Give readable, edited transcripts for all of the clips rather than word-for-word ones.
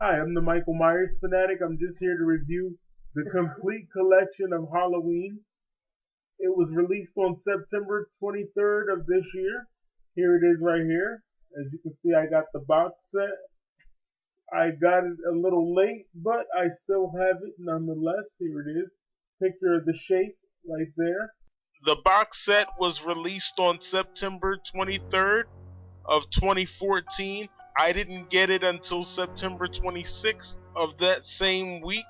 Hi, I'm the Michael Myers fanatic. I'm just here to review the complete collection of Halloween. It was released on September 23rd of this year. Here it is right here. As you can see, I got the box set. I got it a little late, but I still have it nonetheless. Here it is. Picture of the shape right there. The box set was released on September 23rd of 2014. I didn't get it until September 26th of that same week.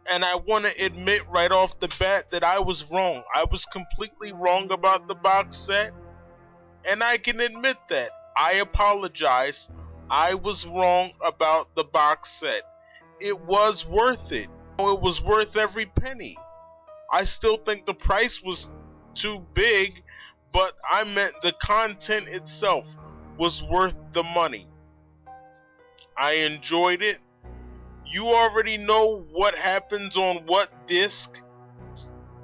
And I want to admit right off the bat that I was wrong. I was completely wrong about the box set. And I can admit that. I apologize. I was wrong about the box set. It was worth it. It was worth every penny. I still think the price was too big, but I meant the content itself was worth the money. I enjoyed it. You already know what happens on what disc.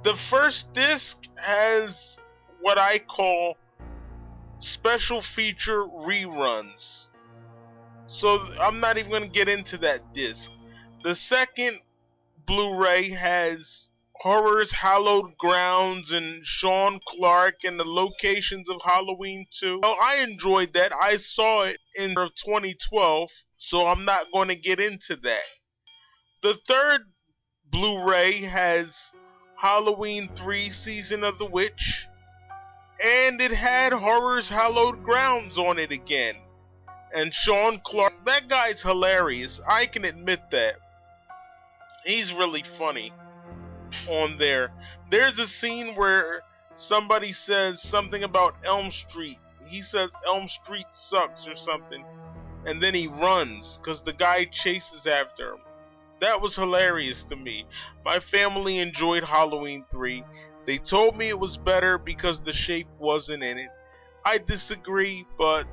The first disc has what I call special feature reruns. So I'm not even going to get into that disc. The second Blu-ray has Horror's Hallowed Grounds and Sean Clark and the locations of Halloween 2. Well, I enjoyed that. I saw it in 2012, so I'm not going to get into that. The third Blu-ray has Halloween 3 Season of the Witch, and it had Horror's Hallowed Grounds on it again. And Sean Clark, that guy's hilarious. I can admit that. He's really funny on there. There's a scene where somebody says something about Elm Street. He says Elm Street sucks or something, and then he runs because the guy chases after him. That was hilarious to me. My family enjoyed Halloween 3. They told me it was better because the shape wasn't in it. I disagree, but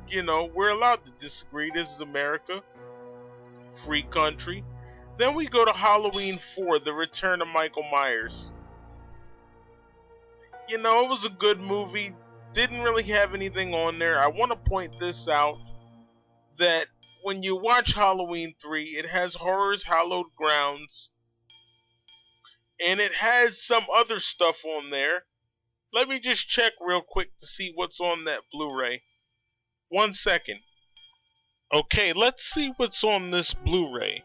you know, we're allowed to disagree. This is America. Free country. Then we go to Halloween 4, The Return of Michael Myers. You know, it was a good movie. Didn't really have anything on there. I want to point this out, that when you watch Halloween 3, it has Horror's Hallowed Grounds, and it has some other stuff on there. Let me just check real quick to see what's on that Blu-ray. 1 second. Okay, let's see what's on this Blu-ray.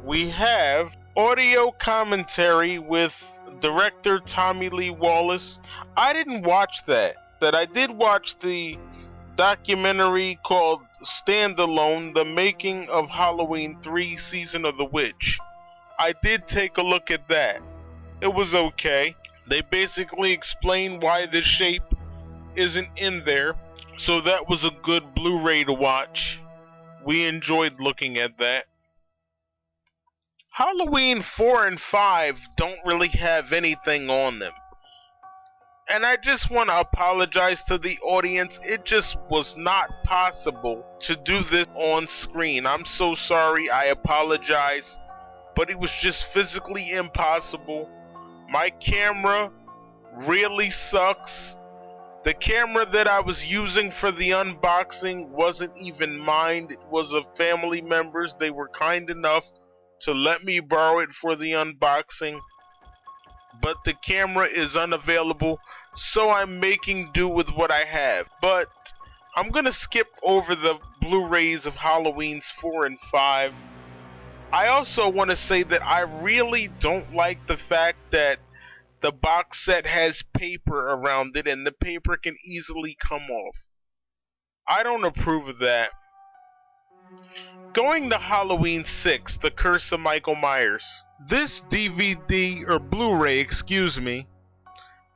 We have audio commentary with director Tommy Lee Wallace. I didn't watch that. I did watch the documentary called Standalone, The Making of Halloween 3 Season of the Witch. I did take a look at that. It was okay. They basically explain why the shape isn't in there. So that was a good Blu-ray to watch. We enjoyed looking at that. Halloween 4 and 5 don't really have anything on them. And I just want to apologize to the audience. It just was not possible to do this on screen. I'm so sorry. I apologize. But it was just physically impossible. My camera really sucks. The camera that I was using for the unboxing wasn't even mine. It was a family member's. They were kind enough to let me borrow it for the unboxing. But the camera is unavailable, so I'm making do with what I have. But I'm going to skip over the Blu-rays of Halloween's 4 and 5. I also want to say that I really don't like the fact that the box set has paper around it and the paper can easily come off. I don't approve of that. Going to Halloween 6, The Curse of Michael Myers. This DVD, or Blu-ray, excuse me,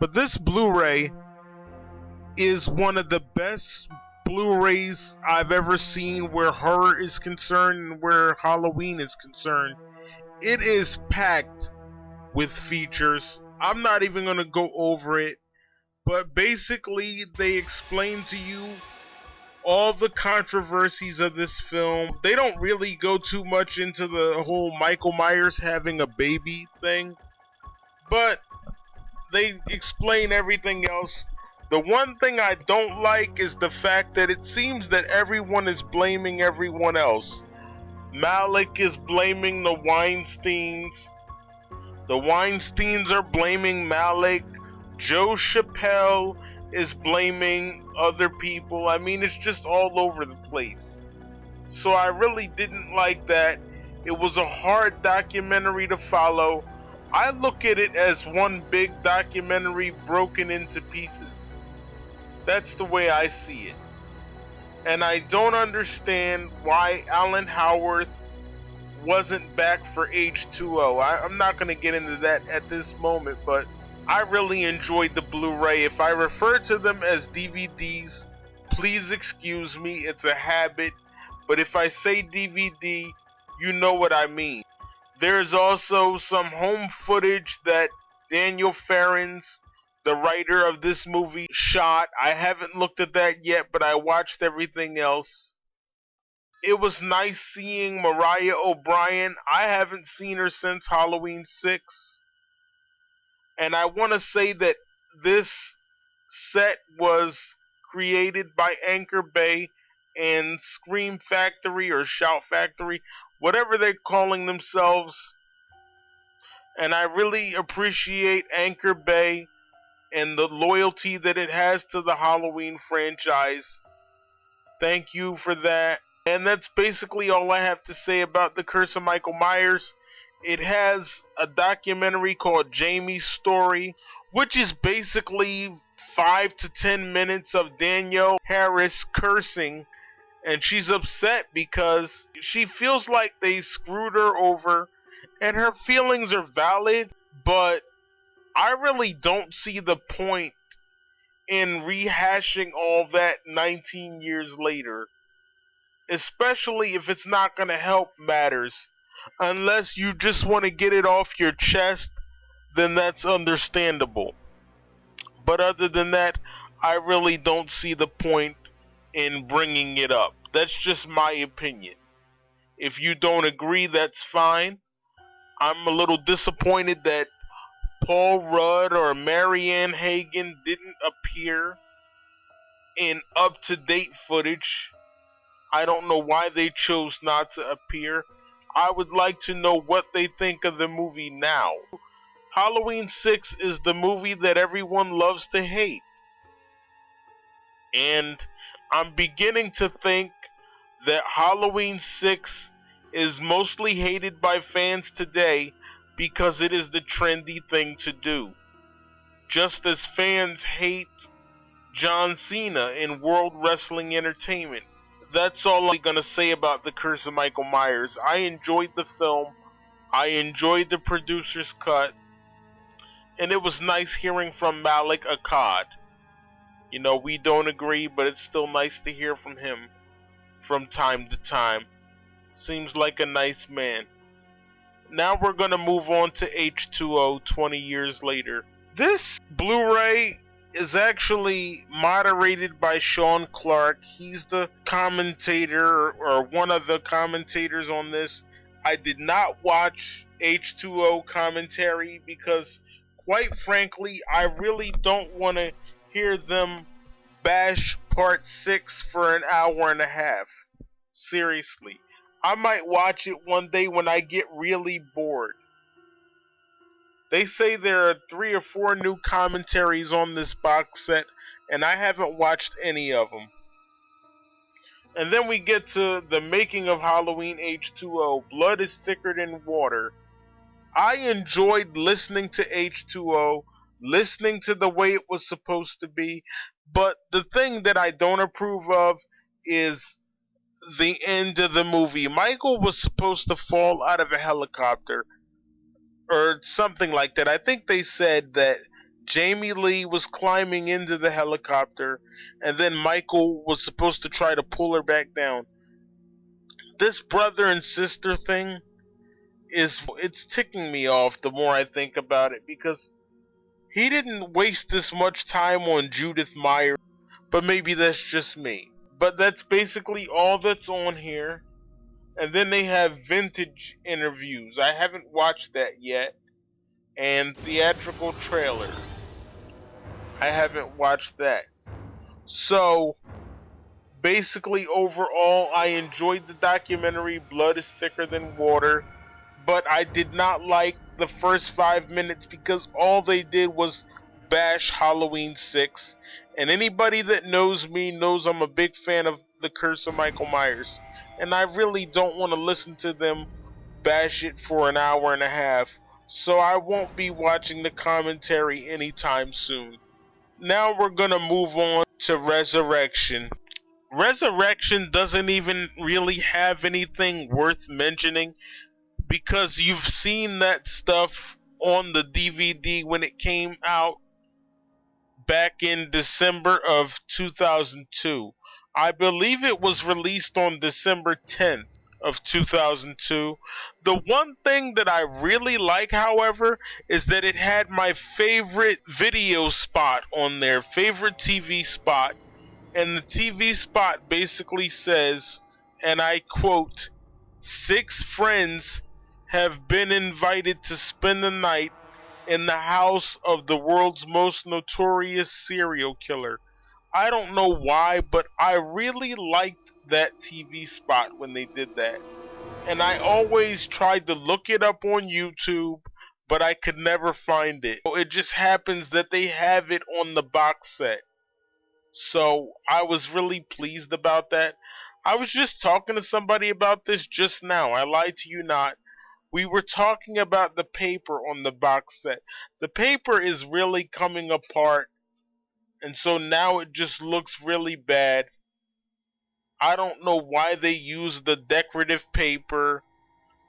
but this Blu-ray is one of the best Blu-rays I've ever seen where horror is concerned and where Halloween is concerned. It is packed with features. I'm not even going to go over it, but basically they explain to you all the controversies of this film. They don't really go too much into the whole Michael Myers having a baby thing, but they explain everything else. The one thing I don't like is the fact that it seems that everyone is blaming everyone else. Malik is blaming the Weinsteins. The Weinsteins are blaming Malik. Joe Chappelle is blaming other people. I mean, it's just all over the place. So I really didn't like that. It was a hard documentary to follow. I look at it as one big documentary broken into pieces. That's the way I see it. And I don't understand why Alan Howarth wasn't back for H2O. I'm not going to get into that at this moment, but I really enjoyed the Blu-ray. If I refer to them as DVDs, please excuse me, it's a habit. But if I say DVD, you know what I mean. There's also some home footage that Daniel Farrens, the writer of this movie, shot. I haven't looked at that yet, but I watched everything else. It was nice seeing Mariah O'Brien. I haven't seen her since Halloween 6. And I want to say that this set was created by Anchor Bay and Scream Factory or Shout Factory, whatever they're calling themselves. And I really appreciate Anchor Bay and the loyalty that it has to the Halloween franchise. Thank you for that. And that's basically all I have to say about The Curse of Michael Myers. It has a documentary called Jamie's Story, which is basically 5 to 10 minutes of Danielle Harris cursing, and she's upset because she feels like they screwed her over, and her feelings are valid, but I really don't see the point in rehashing all that 19 years later. Especially if it's not going to help matters. Unless you just want to get it off your chest, then that's understandable. But other than that, I really don't see the point in bringing it up. That's just my opinion. If you don't agree, that's fine. I'm a little disappointed that Paul Rudd or Marianne Hagen didn't appear in up-to-date footage. I don't know why they chose not to appear. I would like to know what they think of the movie now. Halloween 6 is the movie that everyone loves to hate. And I'm beginning to think that Halloween 6 is mostly hated by fans today because it is the trendy thing to do. Just as fans hate John Cena in World Wrestling Entertainment. That's all I'm going to say about The Curse of Michael Myers. I enjoyed the film. I enjoyed the producer's cut. And it was nice hearing from Malik Akkad. You know, we don't agree, but it's still nice to hear from him from time to time. Seems like a nice man. Now we're going to move on to H2O 20 years later. This Blu-ray is actually moderated by Sean Clark. He's the commentator, or one of the commentators on this. I did not watch H2O commentary because, quite frankly, I really don't want to hear them bash part 6 for an hour and a half. Seriously. I might watch it one day when I get really bored. They say there are 3 or 4 new commentaries on this box set, and I haven't watched any of them. And then we get to the making of Halloween H2O, Blood is Thicker Than Water. I enjoyed listening to H2O, listening to the way it was supposed to be, but the thing that I don't approve of is the end of the movie. Michael was supposed to fall out of a helicopter, or something like that. I think they said that Jamie Lee was climbing into the helicopter, and then Michael was supposed to try to pull her back down. This brother and sister thing it's ticking me off the more I think about it, because he didn't waste this much time on Judith Meyer, but maybe that's just me. But that's basically all that's on here. And then they have vintage interviews. I haven't watched that yet. And theatrical trailer. I haven't watched that. So, Basically, overall, I enjoyed the documentary Blood is Thicker Than Water, but I did not like the first 5 minutes because all they did was bash Halloween 6. And anybody that knows me knows I'm a big fan of The Curse of Michael Myers. And I really don't want to listen to them bash it for an hour and a half. So I won't be watching the commentary anytime soon. Now we're gonna move on to Resurrection. Resurrection doesn't even really have anything worth mentioning because you've seen that stuff on the DVD when it came out back in December of 2002. I believe it was released on December 10th of 2002. The one thing that I really like, however, is that it had my favorite video spot on there, favorite TV spot, and the TV spot basically says, and I quote, "Six friends have been invited to spend the night in the house of the world's most notorious serial killer." I don't know why, but I really liked that TV spot when they did that. And I always tried to look it up on YouTube, but I could never find it. It just happens that they have it on the box set. So I was really pleased about that. I was just talking to somebody about this just now. I lied to you not. We were talking about the paper on the box set. The paper is really coming apart, and so now it just looks really bad. I don't know why they use the decorative paper.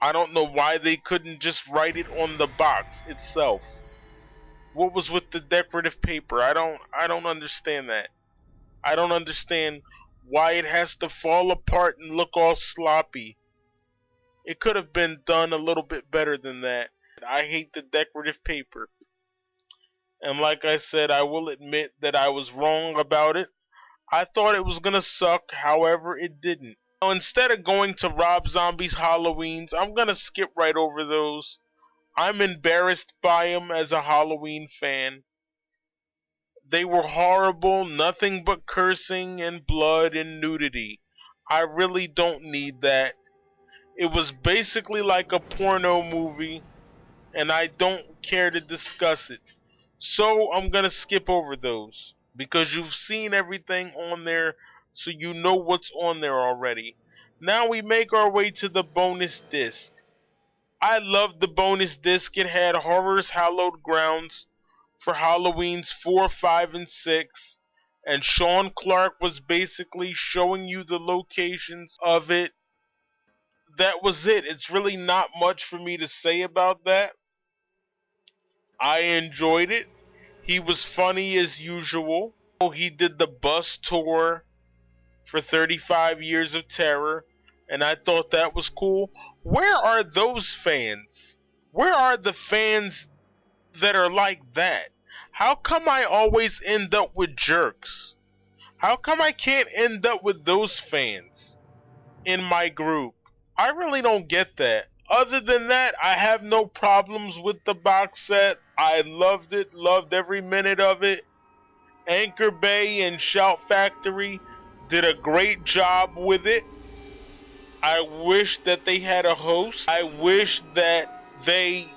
I don't know why they couldn't just write it on the box itself. What was with the decorative paper? I don't understand that. I don't understand why it has to fall apart and look all sloppy. It could have been done a little bit better than that. I hate the decorative paper. And like I said, I will admit that I was wrong about it. I thought it was gonna suck, however it didn't. Now, instead of going to Rob Zombie's Halloweens, I'm gonna skip right over those. I'm embarrassed by them as a Halloween fan. They were horrible, nothing but cursing and blood and nudity. I really don't need that. It was basically like a porno movie, and I don't care to discuss it. So I'm gonna skip over those, because you've seen everything on there, so you know what's on there already. Now we make our way to the bonus disc. I loved the bonus disc. It had Horror's Hallowed Grounds for Halloween's 4, 5, and 6. And Sean Clark was basically showing you the locations of it. That was it. It's really not much for me to say about that. I enjoyed it. He was funny as usual. He did the bus tour for 35 Years of Terror, and I thought that was cool. Where are those fans? Where are the fans that are like that? How come I always end up with jerks? How come I can't end up with those fans in my group? I really don't get that. Other than that, I have no problems with the box set. I loved it, loved every minute of it. Anchor Bay and Shout Factory did a great job with it. I wish that they had a host. I wish that they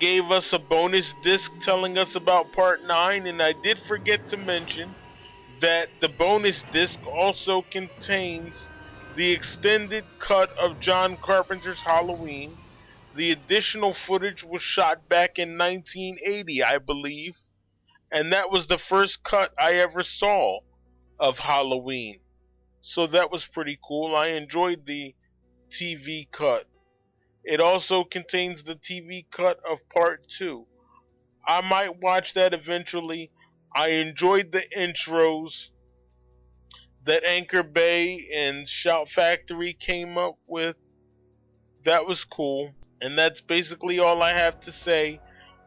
gave us a bonus disc telling us about Part 9, and I did forget to mention that the bonus disc also contains the extended cut of John Carpenter's Halloween. The additional footage was shot back in 1980, I believe, and that was the first cut I ever saw of Halloween. So that was pretty cool. I enjoyed the TV cut. It also contains the TV cut of Part 2. I might watch that eventually. I enjoyed the intros that Anchor Bay and Shout Factory came up with. That was cool. And that's basically all I have to say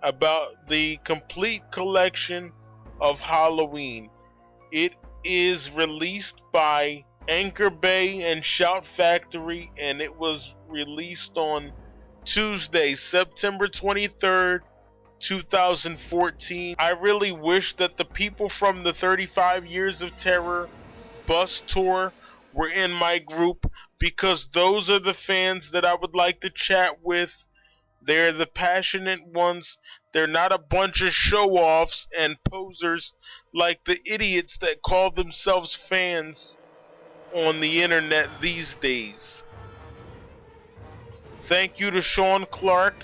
about the complete collection of Halloween. It is released by Anchor Bay and Shout Factory, and it was released on Tuesday, September 23rd, 2014. I really wish that the people from the 35 Years of Terror bus tour were in my group, because those are the fans that I would like to chat with. They're the passionate ones. They're not a bunch of show-offs and posers like the idiots that call themselves fans on the internet these days. Thank you to Sean Clark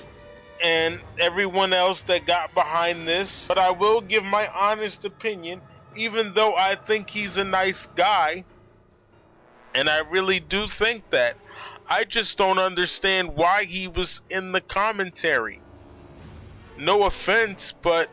and everyone else that got behind this, but I will give my honest opinion, even though I think he's a nice guy, and I really do think that. I just don't understand why he was in the commentary. No offense, but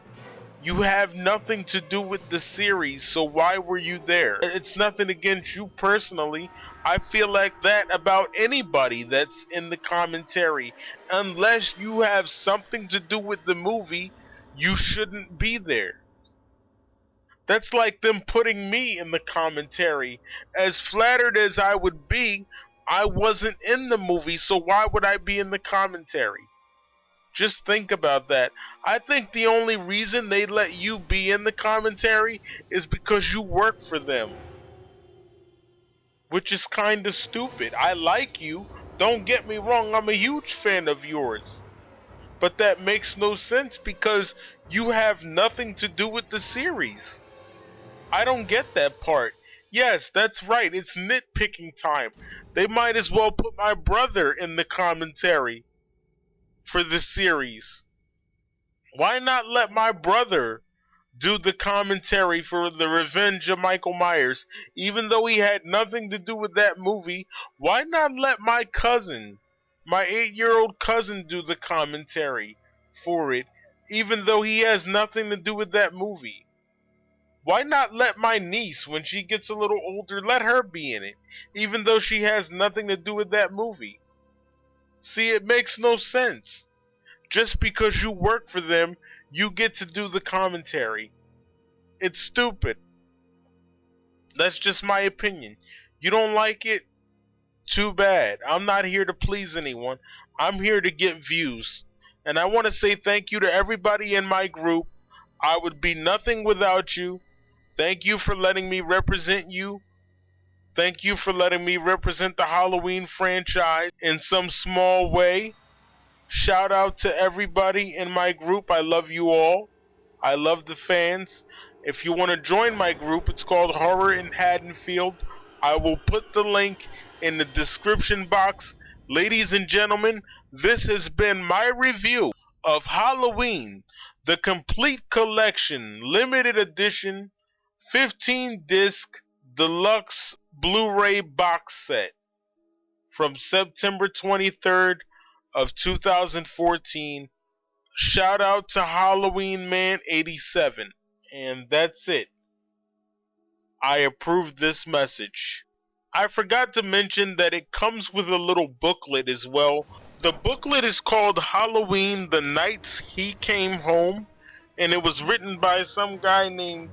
you have nothing to do with the series, so why were you there? It's nothing against you personally. I feel like that about anybody that's in the commentary. Unless you have something to do with the movie, you shouldn't be there. That's like them putting me in the commentary. As flattered as I would be, I wasn't in the movie, so why would I be in the commentary? Just think about that. I think the only reason they let you be in the commentary is because you work for them. Which is kinda stupid. I like you. Don't get me wrong, I'm a huge fan of yours. But that makes no sense because you have nothing to do with the series. I don't get that part. Yes, that's right, it's nitpicking time. They might as well put my brother in the commentary for the series. Why not let my brother do the commentary for The Revenge of Michael Myers? Even though he had nothing to do with that movie, why not let my cousin, my 8-year-old cousin, do the commentary for it, even though he has nothing to do with that movie? Why not let my niece, when she gets a little older, let her be in it, even though she has nothing to do with that movie? See, it makes no sense. Just because you work for them, you get to do the commentary. It's stupid. That's just my opinion. You don't like it? Too bad. I'm not here to please anyone. I'm here to get views. And I want to say thank you to everybody in my group. I would be nothing without you. Thank you for letting me represent you. Thank you for letting me represent the Halloween franchise in some small way. Shout out to everybody in my group. I love you all. I love the fans. If you want to join my group, it's called Horror in Haddonfield. I will put the link in the description box. Ladies and gentlemen, this has been my review of Halloween, the complete collection, limited edition, 15-disc, deluxe Blu-ray box set from September 23rd of 2014. Shout out to Halloween Man 87. And that's it. I approve this message. I forgot to mention that it comes with a little booklet as well. The booklet is called Halloween the Nights He Came Home, and it was written by some guy named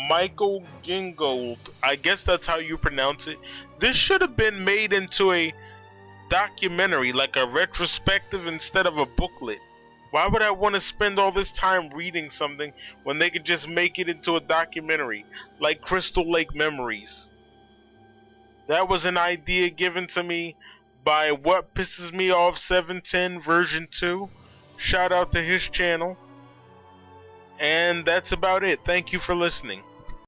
Michael Gingold. I guess that's how you pronounce it. This should have been made into a documentary, like a retrospective instead of a booklet. Why would I want to spend all this time reading something when they could just make it into a documentary, like Crystal Lake Memories? That was an idea given to me by What Pisses Me Off 710 version 2. Shout out to his channel. And that's about it. Thank you for listening.